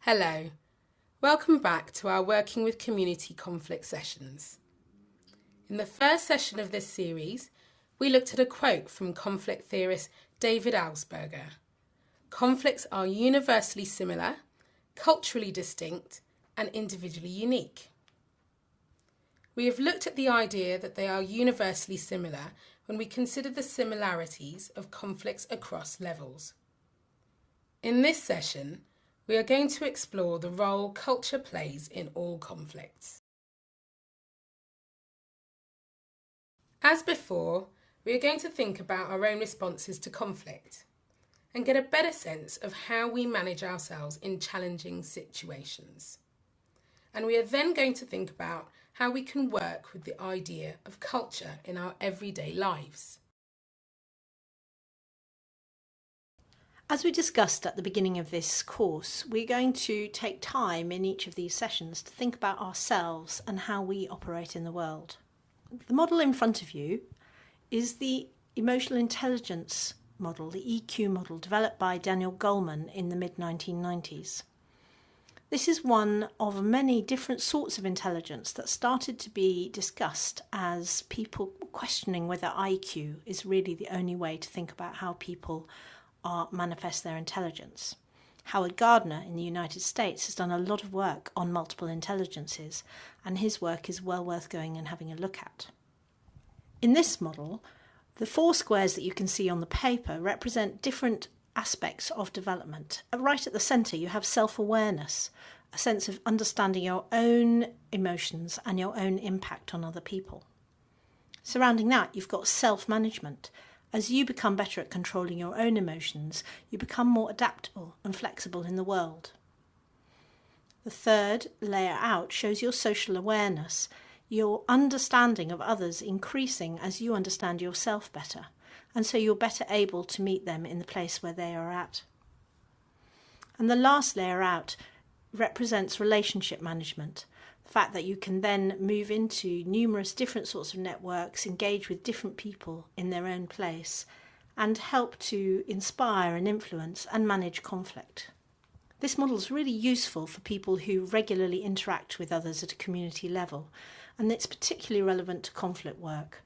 Hello, welcome back to our Working with Community Conflict sessions. In the first session of this series, we looked at a quote from conflict theorist David Alsberger. Conflicts are universally similar, culturally distinct, and individually unique. We have looked at the idea that they are universally similar when we consider the similarities of conflicts across levels. In this session, we are going to explore the role culture plays in all conflicts. As before, we are going to think about our own responses to conflict and get a better sense of how we manage ourselves in challenging situations. And we are then going to think about how we can work with the idea of culture in our everyday lives. As we discussed at the beginning of this course, we're going to take time in each of these sessions to think about ourselves and how we operate in the world. The model in front of you is the emotional intelligence model, the EQ model, developed by Daniel Goleman in the mid-1990s. This is one of many different sorts of intelligence that started to be discussed as people questioning whether IQ is really the only way to think about how people manifest their intelligence. Howard Gardner in the United States has done a lot of work on multiple intelligences, and his work is well worth going and having a look at. In this model, the four squares that you can see on the paper represent different aspects of development. Right at the centre you have self-awareness, a sense of understanding your own emotions and your own impact on other people. Surrounding that you've got self-management. As you become better at controlling your own emotions, you become more adaptable and flexible in the world. The third layer out shows your social awareness, your understanding of others increasing as you understand yourself better, and so you're better able to meet them in the place where they are at. And the last layer out represents relationship management. The fact that you can then move into numerous different sorts of networks, engage with different people in their own place, and help to inspire and influence and manage conflict. This model is really useful for people who regularly interact with others at a community level, and it's particularly relevant to conflict work.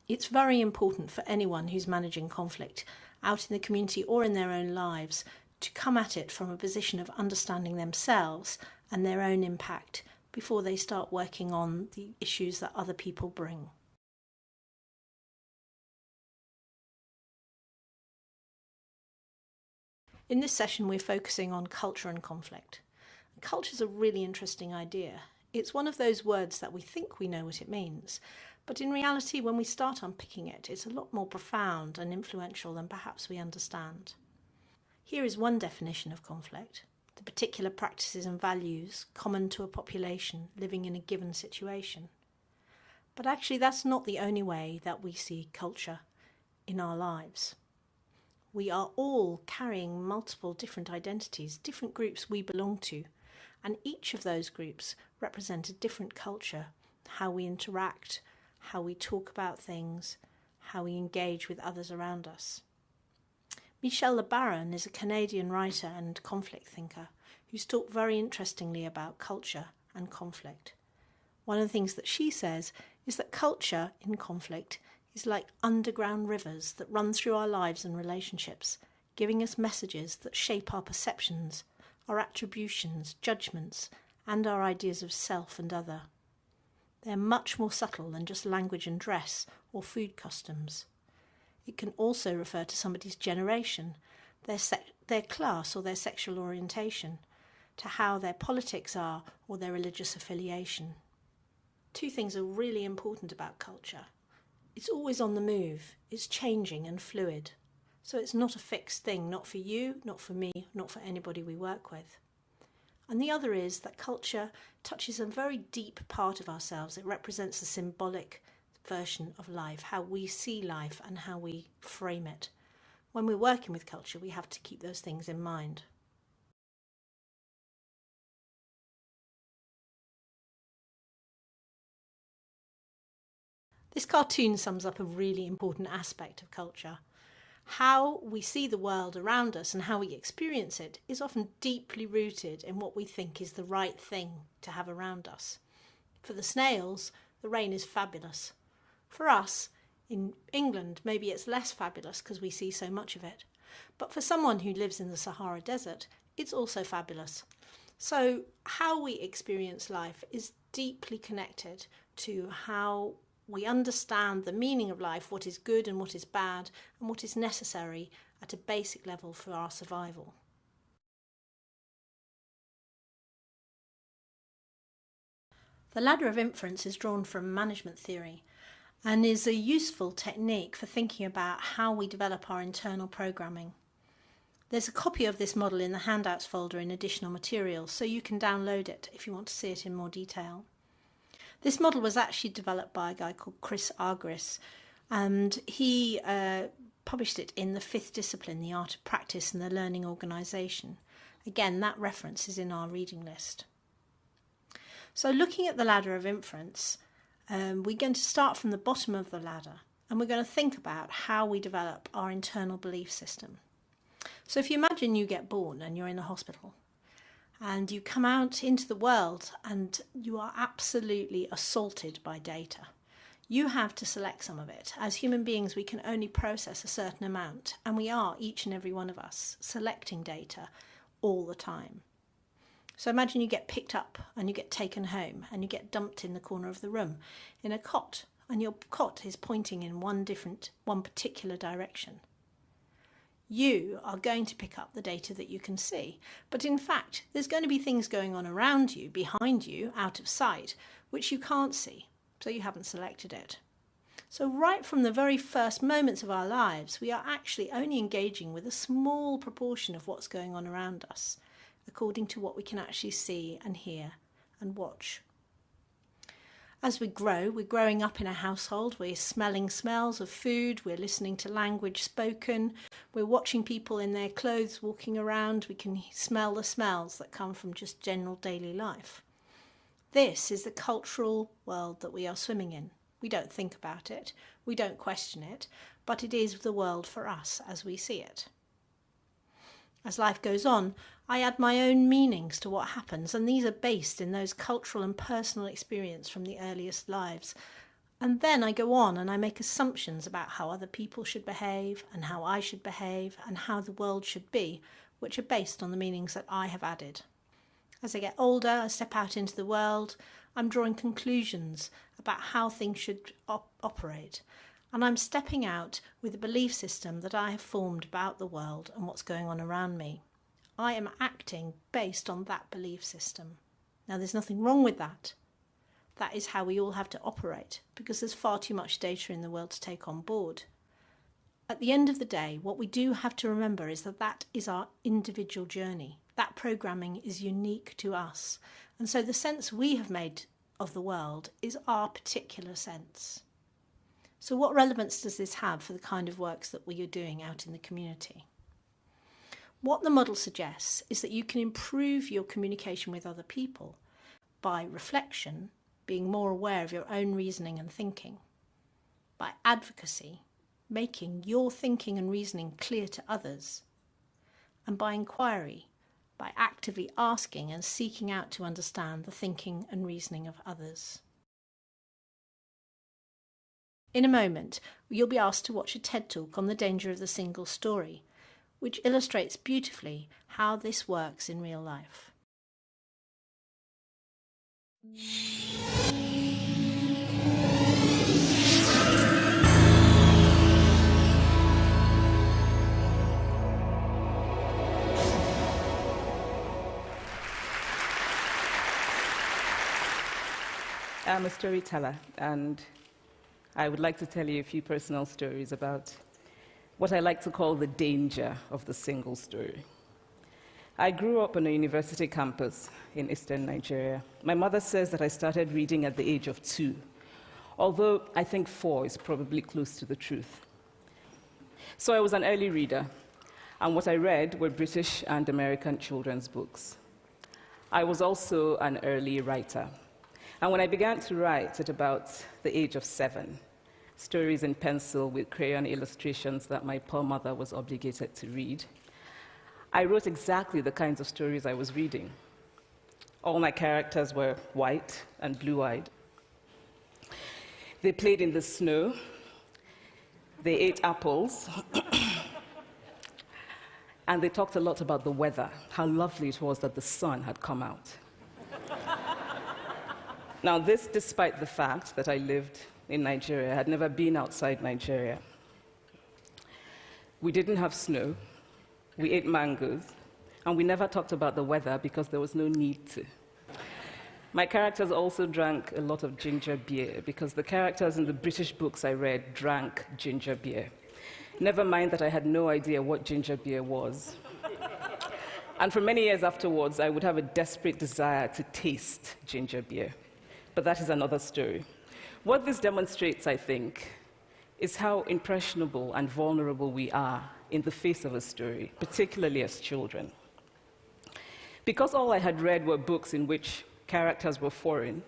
It's very important for anyone who's managing conflict out in the community or in their own lives to come at it from a position of understanding themselves and their own impact before they start working on the issues that other people bring. In this session we're focusing on culture and conflict. Culture is a really interesting idea. It's one of those words that we think we know what it means, but in reality when we start unpicking it, it's a lot more profound and influential than perhaps we understand. Here is one definition of conflict: the particular practices and values common to a population living in a given situation. But actually that's not the only way that we see culture in our lives. We are all carrying multiple different identities, different groups we belong to, and each of those groups represent a different culture, how we interact, how we talk about things, how we engage with others around us. Michelle LeBaron is a Canadian writer and conflict thinker who's talked very interestingly about culture and conflict. One of the things that she says is that culture in conflict is like underground rivers that run through our lives and relationships, giving us messages that shape our perceptions, our attributions, judgments, and our ideas of self and other. They're much more subtle than just language and dress or food customs. It can also refer to somebody's generation, their class or their sexual orientation, to how their politics are or their religious affiliation. Two things are really important about culture. It's always on the move, it's changing and fluid. So it's not a fixed thing, not for you, not for me, not for anybody we work with. And the other is that culture touches a very deep part of ourselves. It represents a symbolic version of life, how we see life and how we frame it. When we're working with culture, we have to keep those things in mind. This cartoon sums up a really important aspect of culture. How we see the world around us and how we experience it is often deeply rooted in what we think is the right thing to have around us. For the snails, the rain is fabulous. For us, in England, maybe it's less fabulous because we see so much of it. But for someone who lives in the Sahara Desert, it's also fabulous. So how we experience life is deeply connected to how we understand the meaning of life, what is good and what is bad, and what is necessary at a basic level for our survival. The ladder of inference is drawn from management theory and is a useful technique for thinking about how we develop our internal programming. There's a copy of this model in the handouts folder in additional materials, so you can download it if you want to see it in more detail. This model was actually developed by a guy called Chris Argyris, and he published it in the 5th discipline, the Art of Practice and the Learning Organisation. Again, that reference is in our reading list. So looking at the ladder of inference, we're going to start from the bottom of the ladder, and we're going to think about how we develop our internal belief system. So if you imagine you get born and you're in a hospital, and you come out into the world and you are absolutely assaulted by data. You have to select some of it. As human beings, we can only process a certain amount, and we are, each and every one of us, selecting data all the time. So imagine you get picked up and you get taken home and you get dumped in the corner of the room in a cot, and your cot is pointing in one particular direction. You are going to pick up the data that you can see, but in fact there's going to be things going on around you, behind you, out of sight, which you can't see, so you haven't selected it. So right from the very first moments of our lives, we are actually only engaging with a small proportion of what's going on around us, according to what we can actually see and hear and watch. As we grow, we're growing up in a household, we're smelling smells of food, we're listening to language spoken, we're watching people in their clothes walking around, we can smell the smells that come from just general daily life. This is the cultural world that we are swimming in. We don't think about it, we don't question it, but it is the world for us as we see it. As life goes on, I add my own meanings to what happens, and these are based in those cultural and personal experience from the earliest lives. And then I go on and I make assumptions about how other people should behave, and how I should behave, and how the world should be, which are based on the meanings that I have added. As I get older, I step out into the world, I'm drawing conclusions about how things should operate. And I'm stepping out with a belief system that I have formed about the world and what's going on around me. I am acting based on that belief system. Now, there's nothing wrong with that. That is how we all have to operate, because there's far too much data in the world to take on board. At the end of the day, what we do have to remember is that that is our individual journey. That programming is unique to us. And so the sense we have made of the world is our particular sense. So what relevance does this have for the kind of works that we are doing out in the community? What the model suggests is that you can improve your communication with other people by reflection, being more aware of your own reasoning and thinking, by advocacy, making your thinking and reasoning clear to others, and by inquiry, by actively asking and seeking out to understand the thinking and reasoning of others. In a moment, you'll be asked to watch a TED Talk on the danger of the single story, which illustrates beautifully how this works in real life. I'm a storyteller, and I would like to tell you a few personal stories about what I like to call the danger of the single story. I grew up on a university campus in eastern Nigeria. My mother says that I started reading at the age of 2, although I think 4 is probably close to the truth. So I was an early reader, and what I read were British and American children's books. I was also an early writer. And when I began to write at about the age of 7, stories in pencil with crayon illustrations that my poor mother was obligated to read. I wrote exactly the kinds of stories I was reading. All my characters were white and blue-eyed. They played in the snow. They ate apples. And they talked a lot about the weather, how lovely it was that the sun had come out. Now, this despite the fact that I lived in Nigeria. I had never been outside Nigeria. We didn't have snow. We ate mangoes. And we never talked about the weather because there was no need to. My characters also drank a lot of ginger beer because the characters in the British books I read drank ginger beer. Never mind that I had no idea what ginger beer was. And for many years afterwards, I would have a desperate desire to taste ginger beer. But that is another story. What this demonstrates, I think, is how impressionable and vulnerable we are in the face of a story, particularly as children. Because all I had read were books in which characters were foreign,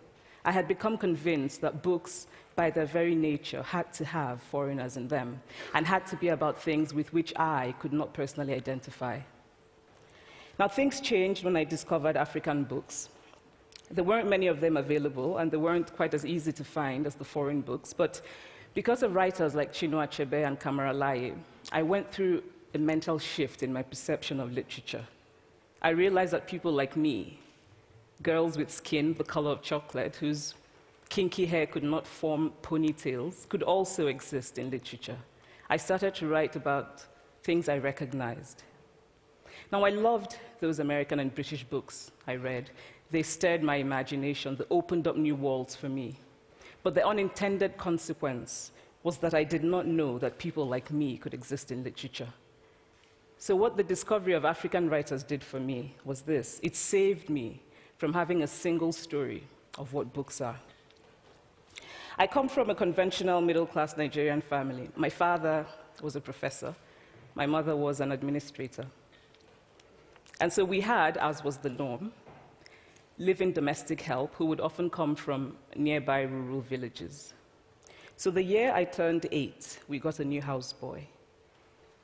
I had become convinced that books, by their very nature, had to have foreigners in them and had to be about things with which I could not personally identify. Now, things changed when I discovered African books. There weren't many of them available, and they weren't quite as easy to find as the foreign books, but because of writers like Chinua Achebe and Kamara Laye, I went through a mental shift in my perception of literature. I realized that people like me, girls with skin the color of chocolate, whose kinky hair could not form ponytails, could also exist in literature. I started to write about things I recognized. Now, I loved those American and British books I read. They stirred my imagination. They opened up new worlds for me. But the unintended consequence was that I did not know that people like me could exist in literature. So what the discovery of African writers did for me was this. It saved me from having a single story of what books are. I come from a conventional middle-class Nigerian family. My father was a professor. My mother was an administrator. And so we had, as was the norm, live-in domestic help who would often come from nearby rural villages. So the year I turned 8, we got a new houseboy.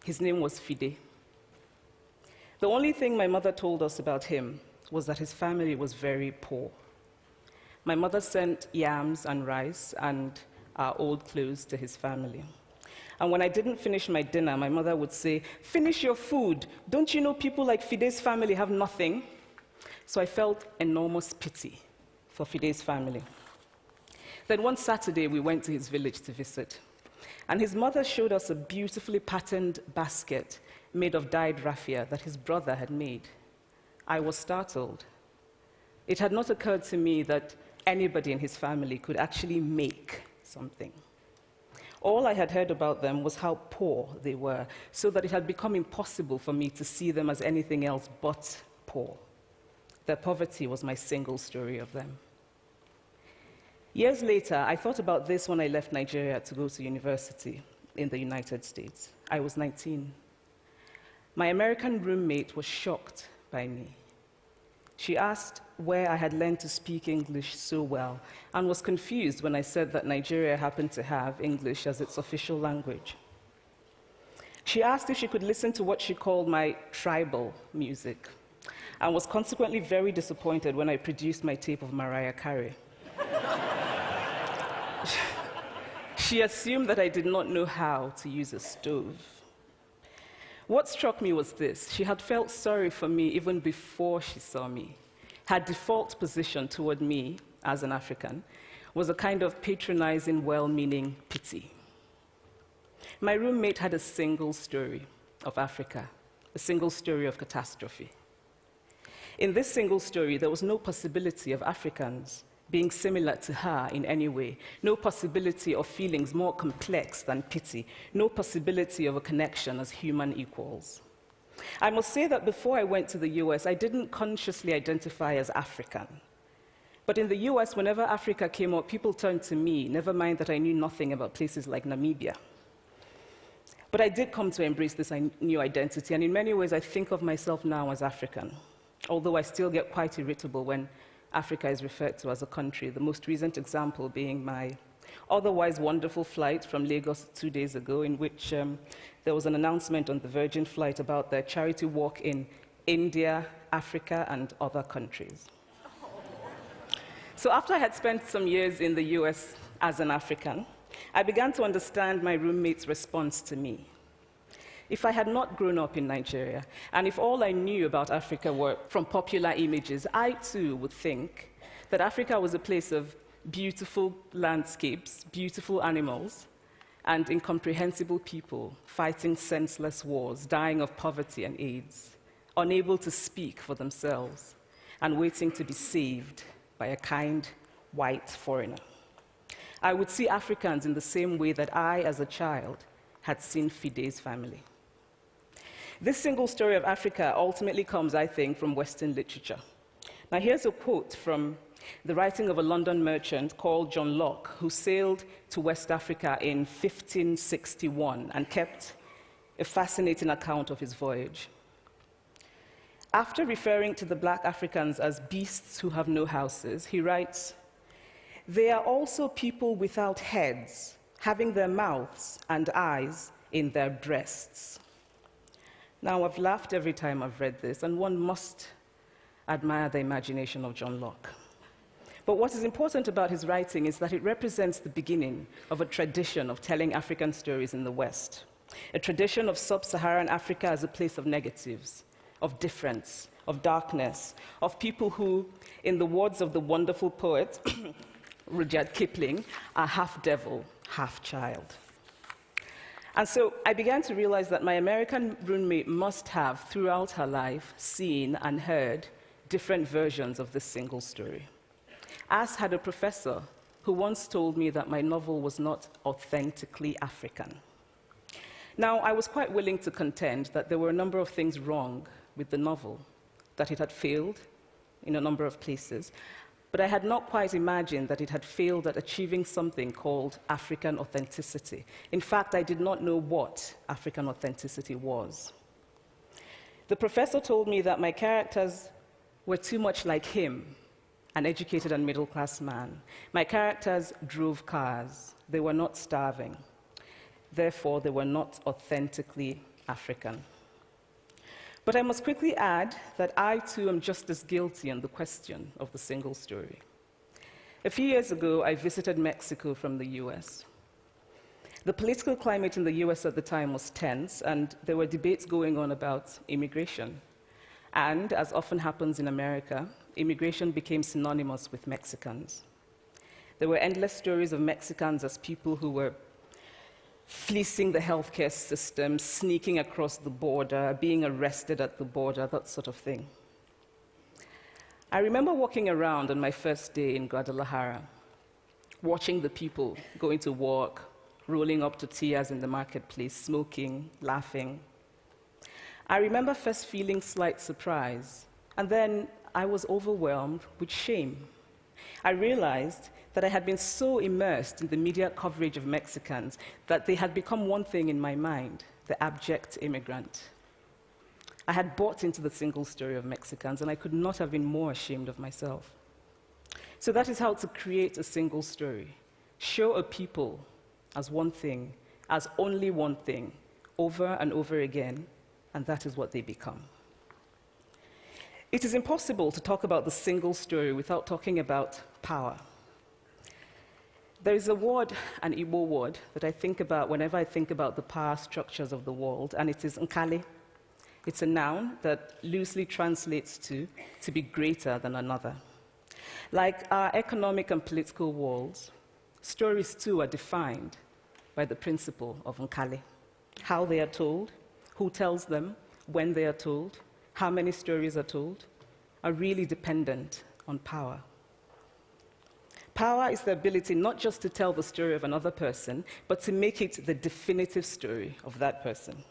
His name was Fide. The only thing my mother told us about him was that his family was very poor. My mother sent yams and rice and our old clothes to his family. And when I didn't finish my dinner, my mother would say, "Finish your food. Don't you know people like Fide's family have nothing?" So I felt enormous pity for Fide's family. Then one Saturday, we went to his village to visit. And his mother showed us a beautifully patterned basket made of dyed raffia that his brother had made. I was startled. It had not occurred to me that anybody in his family could actually make something. All I had heard about them was how poor they were, so that it had become impossible for me to see them as anything else but poor. Their poverty was my single story of them. Years later, I thought about this when I left Nigeria to go to university in the United States. I was 19. My American roommate was shocked by me. She asked where I had learned to speak English so well and was confused when I said that Nigeria happened to have English as its official language. She asked if she could listen to what she called my tribal music, and was consequently very disappointed when I produced my tape of Mariah Carey. She assumed that I did not know how to use a stove. What struck me was this. She had felt sorry for me even before she saw me. Her default position toward me, as an African, was a kind of patronizing, well-meaning pity. My roommate had a single story of Africa, a single story of catastrophe. In this single story, there was no possibility of Africans being similar to her in any way, no possibility of feelings more complex than pity, no possibility of a connection as human equals. I must say that before I went to the US, I didn't consciously identify as African. But in the US, whenever Africa came up, people turned to me, never mind that I knew nothing about places like Namibia. But I did come to embrace this new identity, and in many ways, I think of myself now as African, although I still get quite irritable when Africa is referred to as a country, the most recent example being my otherwise wonderful flight from Lagos 2 days ago, in which there was an announcement on the Virgin flight about their charity walk in India, Africa, and other countries. So after I had spent some years in the US as an African, I began to understand my roommate's response to me. If I had not grown up in Nigeria, and if all I knew about Africa were from popular images, I too would think that Africa was a place of beautiful landscapes, beautiful animals, and incomprehensible people fighting senseless wars, dying of poverty and AIDS, unable to speak for themselves, and waiting to be saved by a kind white foreigner. I would see Africans in the same way that I, as a child, had seen Fide's family. This single story of Africa ultimately comes, I think, from Western literature. Now, here's a quote from the writing of a London merchant called John Locke, who sailed to West Africa in 1561 and kept a fascinating account of his voyage. After referring to the black Africans as beasts who have no houses, he writes, "They are also people without heads, having their mouths and eyes in their breasts." Now, I've laughed every time I've read this, and one must admire the imagination of John Locke. But what is important about his writing is that it represents the beginning of a tradition of telling African stories in the West, a tradition of sub-Saharan Africa as a place of negatives, of difference, of darkness, of people who, in the words of the wonderful poet Rudyard Kipling, are half devil, half child. And so I began to realize that my American roommate must have, throughout her life, seen and heard different versions of this single story. As had a professor who once told me that my novel was not authentically African. Now, I was quite willing to contend that there were a number of things wrong with the novel, that it had failed in a number of places, but I had not quite imagined that it had failed at achieving something called African authenticity. In fact, I did not know what African authenticity was. The professor told me that my characters were too much like him, an educated and middle-class man. My characters drove cars. They were not starving. Therefore, they were not authentically African. But I must quickly add that I, too, am just as guilty on the question of the single story. A few years ago, I visited Mexico from the US. The political climate in the US at the time was tense, and there were debates going on about immigration. And, as often happens in America, immigration became synonymous with Mexicans. There were endless stories of Mexicans as people who were fleecing the healthcare system, sneaking across the border, being arrested at the border, that sort of thing. I remember walking around on my first day in Guadalajara, watching the people going to work, rolling up tortillas in the marketplace, smoking, laughing. I remember first feeling slight surprise, and then I was overwhelmed with shame. I realized that I had been so immersed in the media coverage of Mexicans that they had become one thing in my mind, the abject immigrant. I had bought into the single story of Mexicans, and I could not have been more ashamed of myself. So that is how to create a single story. Show a people as one thing, as only one thing, over and over again, and that is what they become. It is impossible to talk about the single story without talking about power. There is a word, an Igbo word, that I think about whenever I think about the power structures of the world, and it is nkali. It's a noun that loosely translates to be greater than another. Like our economic and political worlds, stories too are defined by the principle of nkali. How they are told, who tells them, when they are told, how many stories are told, are really dependent on power. Power is the ability not just to tell the story of another person, but to make it the definitive story of that person.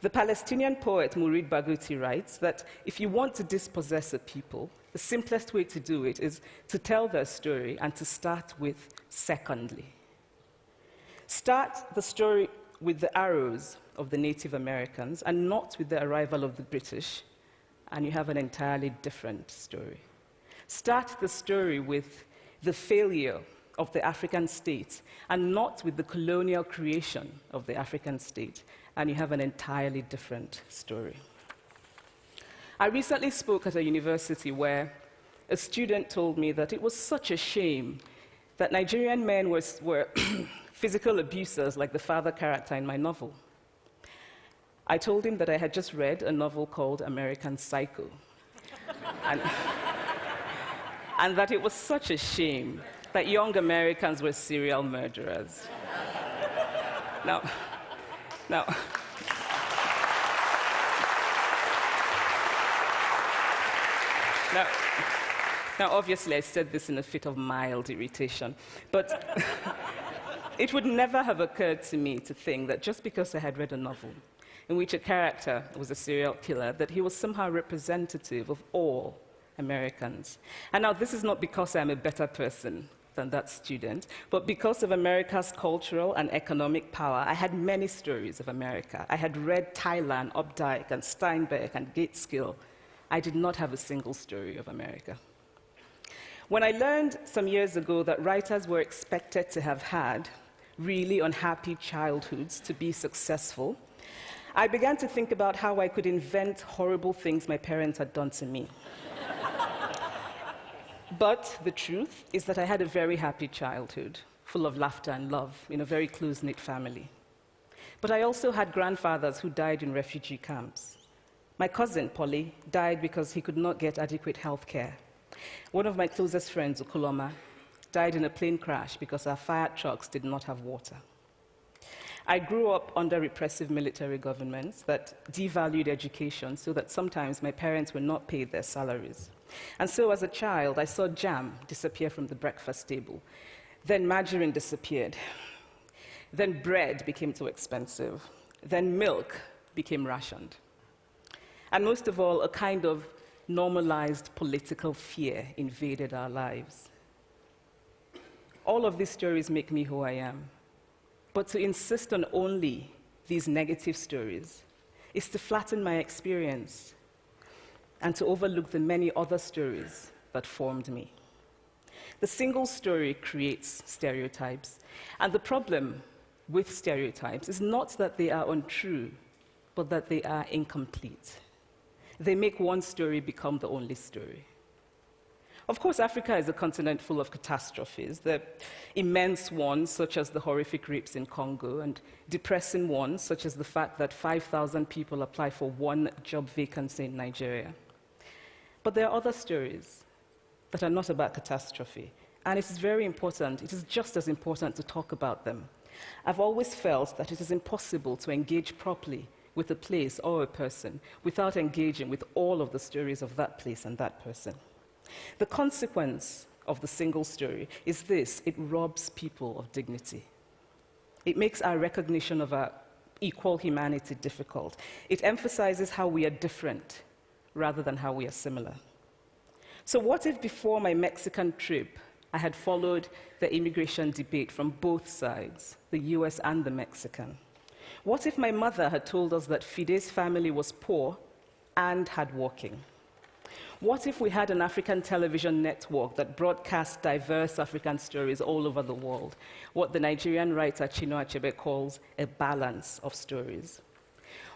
The Palestinian poet Mourid Barghouti writes that if you want to dispossess a people, the simplest way to do it is to tell their story and to start with secondly. Start the story with the arrows of the Native Americans and not with the arrival of the British, and you have an entirely different story. Start the story with the failure of the African state and not with the colonial creation of the African state, and you have an entirely different story. I recently spoke at a university where a student told me that it was such a shame that Nigerian men were physical abusers like the father character in my novel. I told him that I had just read a novel called American Psycho, and that it was such a shame that young Americans were serial murderers. Now, obviously, I said this in a fit of mild irritation, but it would never have occurred to me to think that just because I had read a novel in which a character was a serial killer, that he was somehow representative of all Americans. And now, this is not because I'm a better person than that student, but because of America's cultural and economic power, I had many stories of America. I had read Tylan, Updike, and Steinbeck, and Gateskill. I did not have a single story of America. When I learned some years ago that writers were expected to have had really unhappy childhoods to be successful, I began to think about how I could invent horrible things my parents had done to me. But the truth is that I had a very happy childhood, full of laughter and love, in a very close-knit family. But I also had grandfathers who died in refugee camps. My cousin, Polly, died because he could not get adequate health care. One of my closest friends, Ukuloma, died in a plane crash because our fire trucks did not have water. I grew up under repressive military governments that devalued education so that sometimes my parents were not paid their salaries. And so as a child, I saw jam disappear from the breakfast table. Then margarine disappeared. Then bread became too expensive. Then milk became rationed. And most of all, a kind of normalized political fear invaded our lives. All of these stories make me who I am. But to insist on only these negative stories is to flatten my experience and to overlook the many other stories that formed me. The single story creates stereotypes, and the problem with stereotypes is not that they are untrue, but that they are incomplete. They make one story become the only story. Of course, Africa is a continent full of catastrophes. The immense ones, such as the horrific rapes in Congo, and depressing ones, such as the fact that 5,000 people apply for one job vacancy in Nigeria. But there are other stories that are not about catastrophe, and it is very important, it is just as important to talk about them. I've always felt that it is impossible to engage properly with a place or a person without engaging with all of the stories of that place and that person. The consequence of the single story is this: it robs people of dignity. It makes our recognition of our equal humanity difficult. It emphasizes how we are different rather than how we are similar. So what if before my Mexican trip, I had followed the immigration debate from both sides, the US and the Mexican? What if my mother had told us that Fide's family was poor and hardworking? What if we had an African television network that broadcast diverse African stories all over the world, what the Nigerian writer Chinua Achebe calls a balance of stories?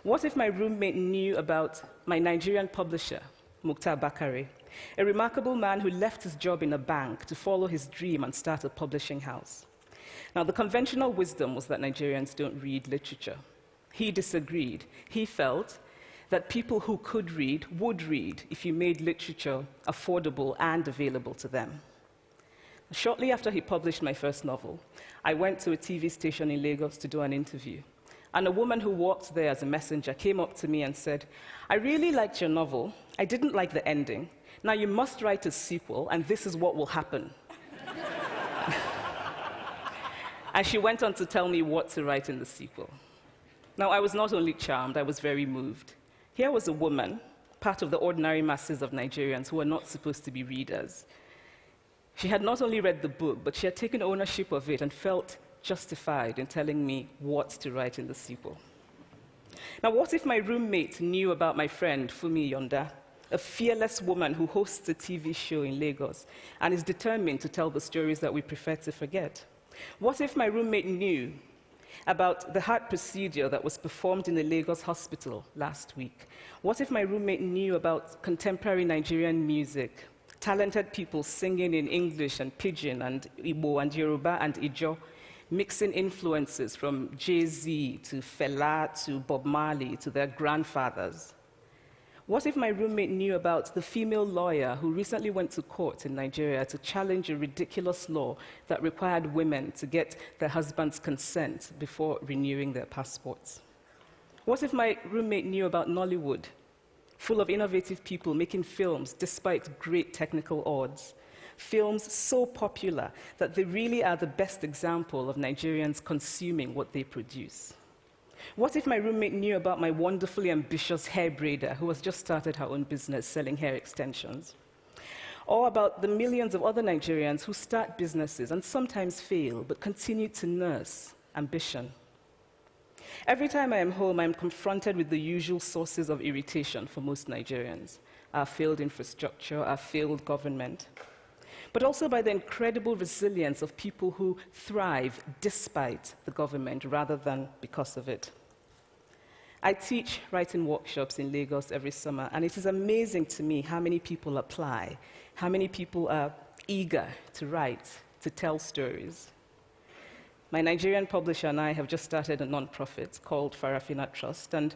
What if my roommate knew about my Nigerian publisher, Mukhtar Bakare, a remarkable man who left his job in a bank to follow his dream and start a publishing house? Now, the conventional wisdom was that Nigerians don't read literature. He disagreed. He felt that people who could read would read if you made literature affordable and available to them. Shortly after he published my first novel, I went to a TV station in Lagos to do an interview. And a woman who worked there as a messenger came up to me and said, "I really liked your novel. I didn't like the ending. Now you must write a sequel, and this is what will happen." And she went on to tell me what to write in the sequel. Now, I was not only charmed, I was very moved. Here was a woman, part of the ordinary masses of Nigerians who are not supposed to be readers. She had not only read the book, but she had taken ownership of it and felt justified in telling me what to write in the sequel. Now, what if my roommate knew about my friend, Fumi Yonda, a fearless woman who hosts a TV show in Lagos and is determined to tell the stories that we prefer to forget? What if my roommate knew about the heart procedure that was performed in a Lagos hospital last week? What if my roommate knew about contemporary Nigerian music, talented people singing in English and Pidgin and Igbo and Yoruba and Ijo, mixing influences from Jay-Z to Fela to Bob Marley to their grandfathers? What if my roommate knew about the female lawyer who recently went to court in Nigeria to challenge a ridiculous law that required women to get their husband's consent before renewing their passports? What if my roommate knew about Nollywood, full of innovative people making films despite great technical odds? Films so popular that they really are the best example of Nigerians consuming what they produce. What if my roommate knew about my wonderfully ambitious hair braider who has just started her own business selling hair extensions? Or about the millions of other Nigerians who start businesses and sometimes fail, but continue to nurse ambition? Every time I am home, I am confronted with the usual sources of irritation for most Nigerians: our failed infrastructure, our failed government, but also by the incredible resilience of people who thrive despite the government rather than because of it. I teach writing workshops in Lagos every summer, and it is amazing to me how many people apply, how many people are eager to write, to tell stories. My Nigerian publisher and I have just started a nonprofit called Farafina Trust, and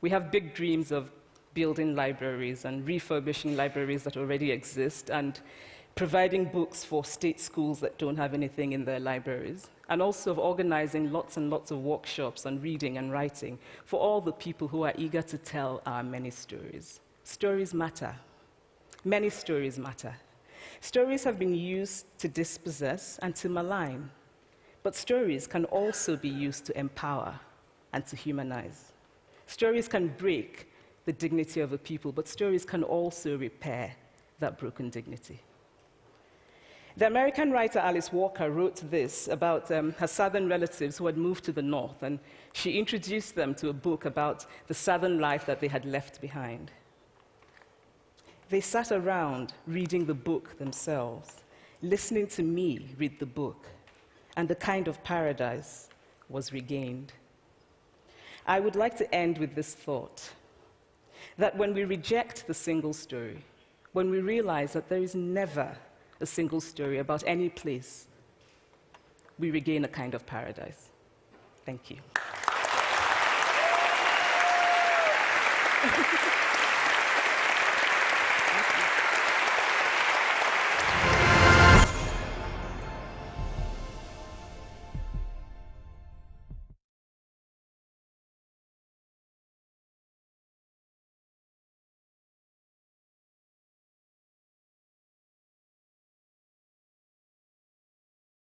we have big dreams of building libraries and refurbishing libraries that already exist and providing books for state schools that don't have anything in their libraries, and also of organizing lots and lots of workshops on reading and writing for all the people who are eager to tell our many stories. Stories matter. Many stories matter. Stories have been used to dispossess and to malign, but stories can also be used to empower and to humanize. Stories can break the dignity of a people, but stories can also repair that broken dignity. The American writer Alice Walker wrote this about her southern relatives who had moved to the north, and she introduced them to a book about the southern life that they had left behind. They sat around reading the book themselves, listening to me read the book, and the kind of paradise was regained. I would like to end with this thought, that when we reject the single story, when we realize that there is never a single story about any place, we regain a kind of paradise. Thank you.